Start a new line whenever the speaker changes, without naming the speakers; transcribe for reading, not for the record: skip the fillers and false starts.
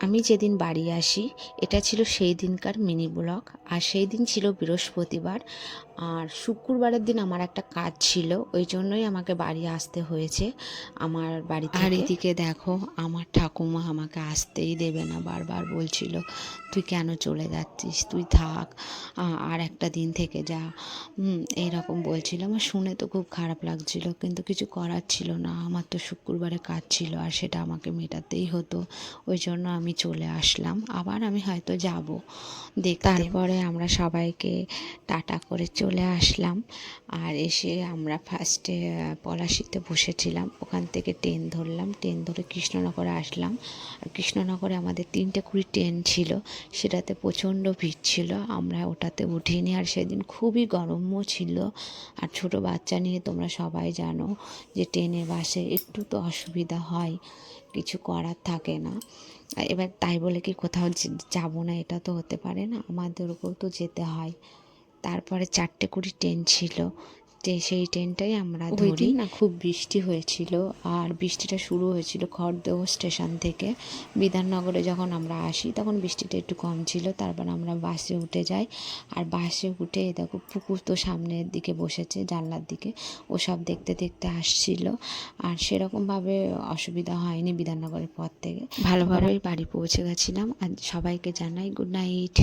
আমি যেদিন বাড়ি আসি এটা ছিল সেই দিনকার মিনি ব্লগ। আর সেই দিন ছিল বৃহস্পতিবার, আর শুক্রবারের দিন আমার একটা কাজ ছিল, ওই জন্যই আমাকে বাড়ি আসতে হয়েছে আমার বাড়ি থেকে। আর এদিকে দেখো আমার ঠাকুমা আমাকে আসতেই দেবে না, বারবার বলছিল তুই কেন চলে যাচ্ছিস, তুই থাক, আর একটা দিন থেকে যা, এইরকম বলছিল। আমার শুনে তো খুব খারাপ লাগছিল, কিন্তু কিছু করার ছিল না, আমার তো শুক্রবারে কাজ ছিল আর সেটা আমাকে মেটাতেই হতো। ওই জন্য আমি চলে আসলাম, আবার আমি হয়তো যাব দেখতে। তারপরে আমরা সবাইকে টাটা করে চলে আসলাম। আর এসে আমরা ফার্স্টে পলাশিতে বসেছিলাম, ওখান থেকে ট্রেন ধরলাম, ট্রেন ধরে কৃষ্ণনগরে আসলাম। আর কৃষ্ণনগরে আমাদের 3:20 ট্রেন ছিল, সেটাতে প্রচণ্ড ভিড় ছিল, আমরা ওটাতে উঠিনি। আর সেদিন খুবই গরমও ছিল, আর ছোট বাচ্চা নিয়ে তোমরা সবাই জানো যে ট্রেনে বাসে একটু তো অসুবিধা হয়, কিছু করার থাকে না। এবার তাই বলে কি কোথাও যাব না, এটা তো হতে পারে না, আমাদেরকেও তো যেতে হয়। তারপরে 4:20 ট্রেন ছিল, সেই ট্রেনটাই আমরা ধরি। না খুব বৃষ্টি হয়েছিল, আর বৃষ্টিটা শুরু হয়েছিল খড়দহ স্টেশন থেকে। বিধাননগরে যখন আমরা আসি তখন বৃষ্টিটা একটু কম ছিল, তারপর আমরা বাসে উঠে যাই। আর বাসে উঠে দেখো পুকুর তো সামনের দিকে বসেছে, জানলার দিকে, ওসব দেখতে দেখতে আসছিল। আর সেরকমভাবে অসুবিধা হয়নি, বিধাননগরের পর থেকে ভালোভাবেই বাড়ি পৌঁছে গেছিলাম। আর সবাইকে জানাই গুড নাইট।